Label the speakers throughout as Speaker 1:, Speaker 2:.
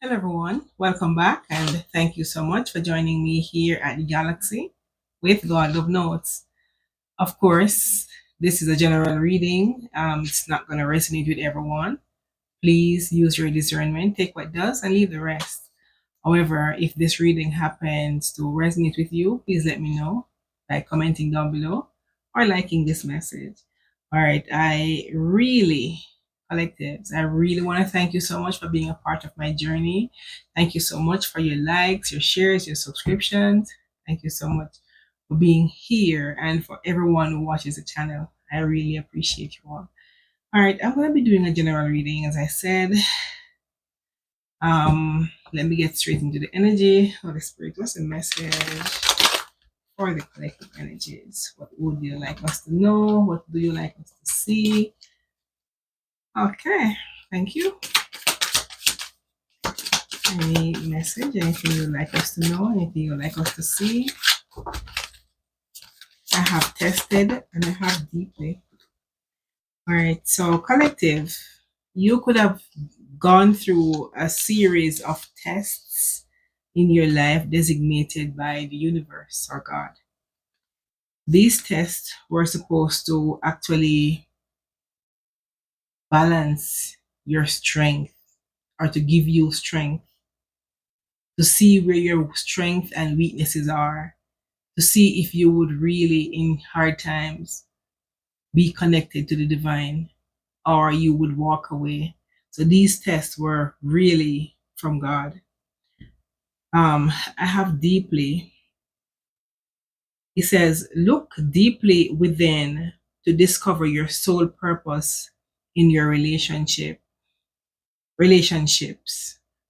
Speaker 1: Hello, everyone. Welcome back, and thank you so much for joining me here at the Galaxy with God Love Notes. Of course, this is a general reading. It's not going to resonate with everyone. Please use your discernment, take what does, and leave the rest. However, if this reading happens to resonate with you, please let me know by commenting down below or liking this message. All right, collectives, I really want to thank you so much for being a part of my journey. Thank you so much for your likes, your shares, your subscriptions. Thank you so much for being here and for everyone who watches the channel. I really appreciate you all. All right, I'm going to be doing a general reading, as I said. Let me get straight into the energy. Holy Spirit, what's the message for the collective energies? What would you like us to know? What do you like us to see? Okay, thank you. Any message, anything you'd like us to know, anything you'd like us to see? I have tested and I have deeply. All right, so collective, you could have gone through a series of tests in your life designated by the universe or God. These tests were supposed to actually balance your strength or to give you strength, to see where your strength and weaknesses are, to see if you would really, in hard times, be connected to the divine or you would walk away. So these tests were really from God. I have deeply, he says, look deeply within to discover your soul purpose in your relationships.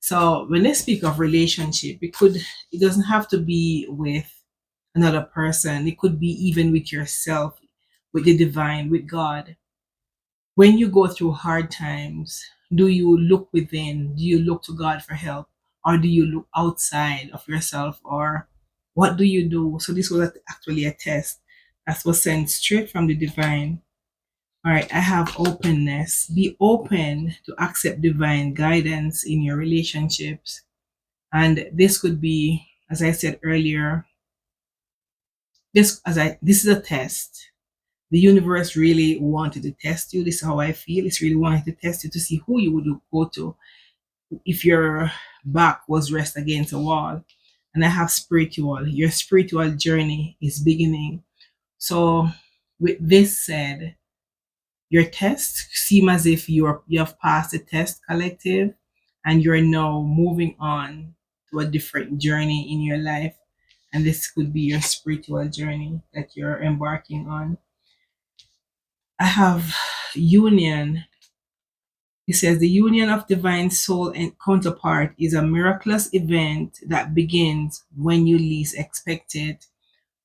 Speaker 1: So when they speak of relationship, it doesn't have to be with another person. It could be even with yourself, with the divine, with God. When you go through hard times, do you look within? Do you look to God for help? Or do you look outside of yourself? Or what do you do? So this was actually a test that was sent straight from the divine. All right, I have openness. Be open to accept divine guidance in your relationships. And this could be, as I said earlier, this is a test. The universe really wanted to test you. This is how I feel. It's really wanted to test you to see who you would go to if your back was rest against a wall. And I have spiritual. Your spiritual journey is beginning. So with this said, your test seem as if you have passed the test collective and you're now moving on to a different journey in your life. And this could be your spiritual journey that you're embarking on. I have union. He says the union of divine soul and counterpart is a miraculous event that begins when you least expect it.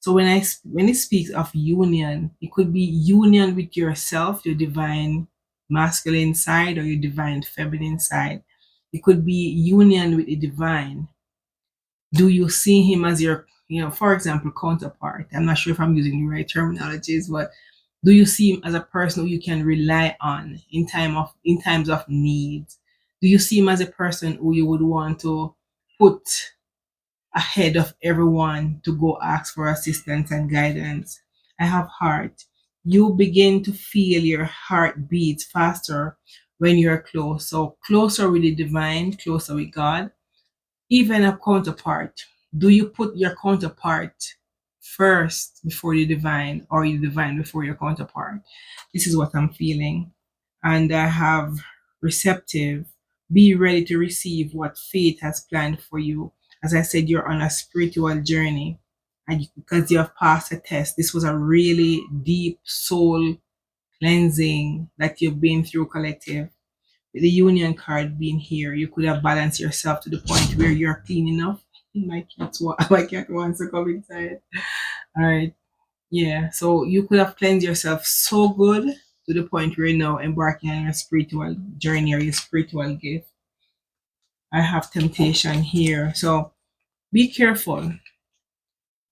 Speaker 1: So when it speaks of union, it could be union with yourself, your divine masculine side or your divine feminine side. It could be union with the divine. Do you see him as your, for example, counterpart? I'm not sure if I'm using the right terminologies, but do you see him as a person who you can rely on in times of need? Do you see him as a person who you would want to put ahead of everyone to go ask for assistance and guidance? I have heart. You begin to feel your heart beat faster when you're close. So closer with the divine, closer with God. Even a counterpart. Do you put your counterpart first before the divine or the divine before your counterpart? This is what I'm feeling. And I have receptive. Be ready to receive what fate has planned for you. As I said, you're on a spiritual journey. And because you have passed a test, this was a really deep soul cleansing that you've been through, collective. With the union card being here, you could have balanced yourself to the point where you're clean enough. My cat wants to come inside. All right. Yeah. So you could have cleansed yourself so good to the point where you're now embarking on your spiritual journey or your spiritual gift. I have temptation here. So be careful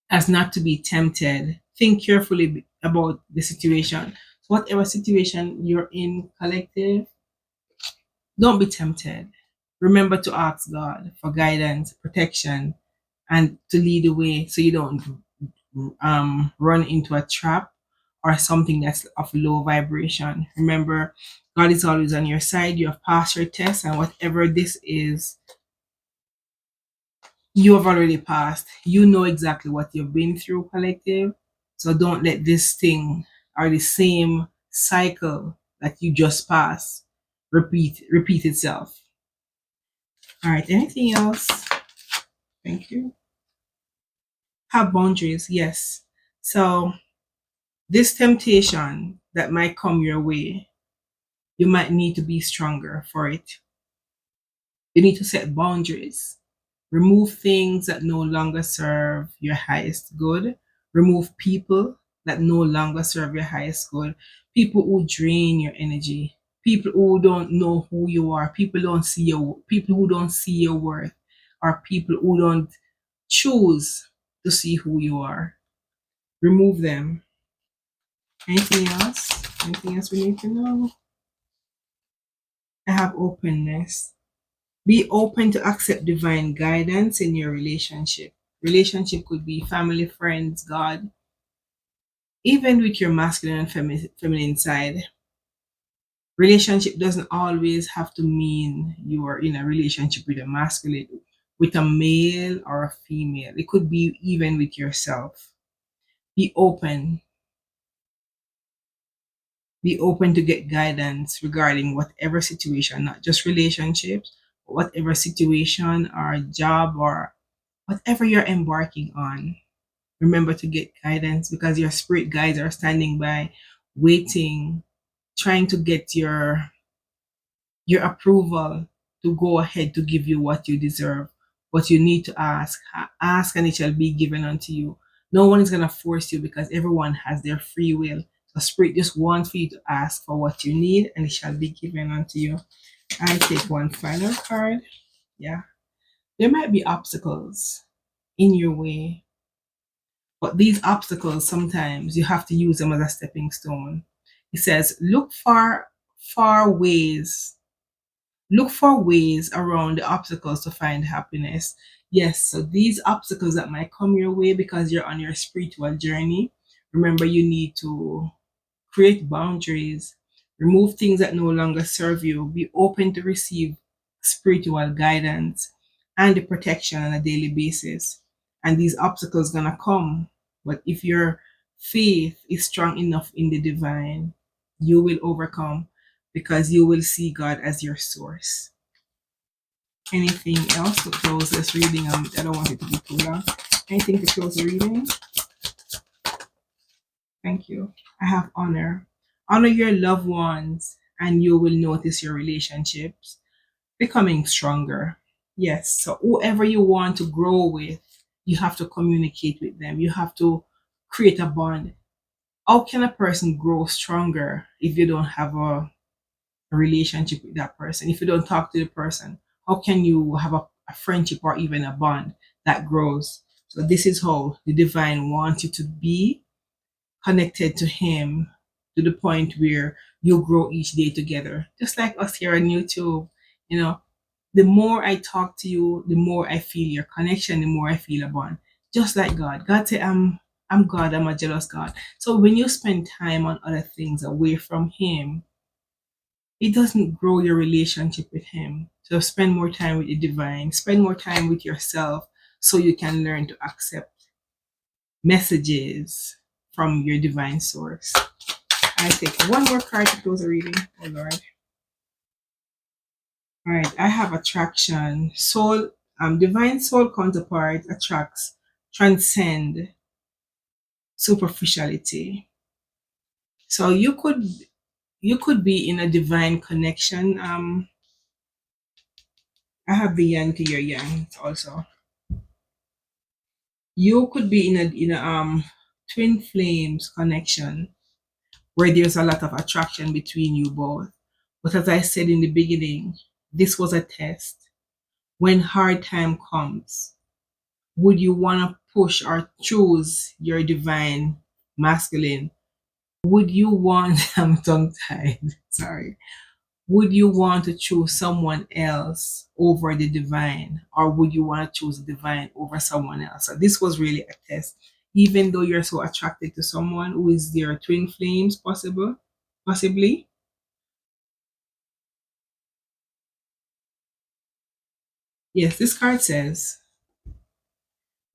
Speaker 1: as not to be tempted. Think carefully about the situation. So whatever situation you're in, collective, don't be tempted. Remember to ask God for guidance, protection, and to lead the way so you don't run into a trap or something that's of low vibration. Remember, God is always on your side. You have passed your test, and whatever this is, you have already passed. You know exactly what you've been through, collective. So don't let this thing or the same cycle that you just passed repeat itself. All right. Anything else? Thank you. Have boundaries. Yes. So this temptation that might come your way, you might need to be stronger for it. You need to set boundaries. Remove things that no longer serve your highest good. Remove people that no longer serve your highest good. People who drain your energy. People who don't know who you are. People who don't see your worth. Or people who don't choose to see who you are. Remove them. Anything else? Anything else we need to know? I have openness. Be open to accept divine guidance in your relationship. Relationship could be family, friends, God, even with your masculine and feminine side. Relationship doesn't always have to mean you are in a relationship with a masculine, with a male or a female. It could be even with yourself. Be open. Be open to get guidance regarding whatever situation, not just relationships, but whatever situation or job or whatever you're embarking on. Remember to get guidance because your spirit guides are standing by, waiting, trying to get your approval to go ahead to give you what you deserve. But you need to ask. Ask and it shall be given unto you. No one is gonna force you because everyone has their free will. So spirit just wants for you to ask for what you need and it shall be given unto you. I take one final card. Yeah. There might be obstacles in your way, but these obstacles, sometimes you have to use them as a stepping stone. It says, far ways, look for ways around the obstacles to find happiness. Yes, so these obstacles that might come your way because you're on your spiritual journey, remember you need to create boundaries, remove things that no longer serve you, be open to receive spiritual guidance and the protection on a daily basis. And these obstacles gonna come. But if your faith is strong enough in the divine, you will overcome because you will see God as your source. Anything else to close this reading? I don't want it to be too long. Anything to close the reading? Thank you. I have honor. Honor your loved ones, and you will notice your relationships becoming stronger. Yes. So, whoever you want to grow with, you have to communicate with them. You have to create a bond. How can a person grow stronger if you don't have a relationship with that person? If you don't talk to the person, how can you have a friendship or even a bond that grows? So, this is how the divine wants you to be connected to him to the point where you grow each day together. Just like us here on YouTube, you know, the more I talk to you, the more I feel your connection, the more I feel a bond. Just like God. God said, I'm God, I'm a jealous God. So when you spend time on other things away from him, it doesn't grow your relationship with him. So spend more time with the divine, spend more time with yourself so you can learn to accept messages from your divine source. I take one more card to close the reading. Oh Lord. All right, I have attraction. Soul, divine soul counterpart attracts, transcend superficiality. So you could be in a divine connection. I have the yang to your yang also. You could be in a twin flames connection where there's a lot of attraction between you both. But as I said in the beginning, this was a test. When hard time comes, would you want to push or choose your divine masculine? Would you want, I'm tongue tied, sorry. Would you want to choose someone else over the divine, or would you want to choose the divine over someone else? So this was really a test. Even though you're so attracted to someone who is their twin flames, possibly. Yes, this card says,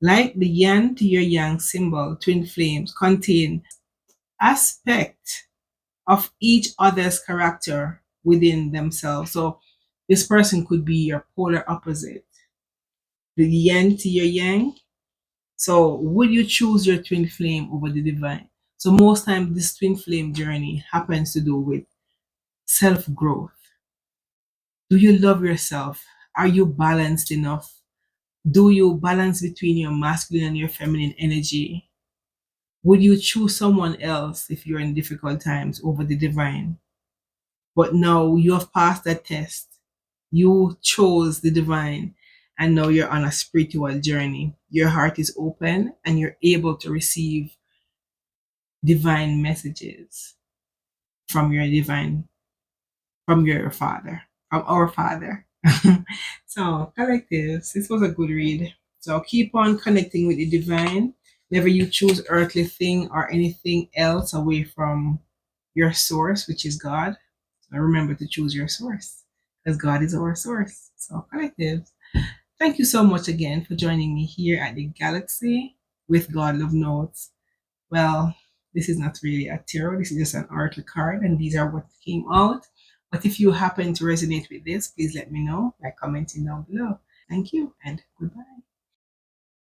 Speaker 1: like the yin to your yang symbol, twin flames contain aspect of each other's character within themselves. So this person could be your polar opposite, the yin to your yang. So would you choose your twin flame over the divine? So most time this twin flame journey happens to do with self growth. Do you love yourself? Are you balanced enough? Do you balance between your masculine and your feminine energy? Would you choose someone else if you're in difficult times over the divine? But now you have passed that test. You chose the divine, and now you're on a spiritual journey. Your heart is open and you're able to receive divine messages from your divine, from your father, from our father. So, collectives, this was a good read. So, keep on connecting with the divine. Never you choose earthly thing or anything else away from your source, which is God. So, remember to choose your source because God is our source. So, collectives, thank you so much again for joining me here at the Galaxy with God Love Notes. Well, this is not really a tarot, this is just an oracle card, and these are what came out. But if you happen to resonate with this, please let me know by commenting down below. Thank you and goodbye.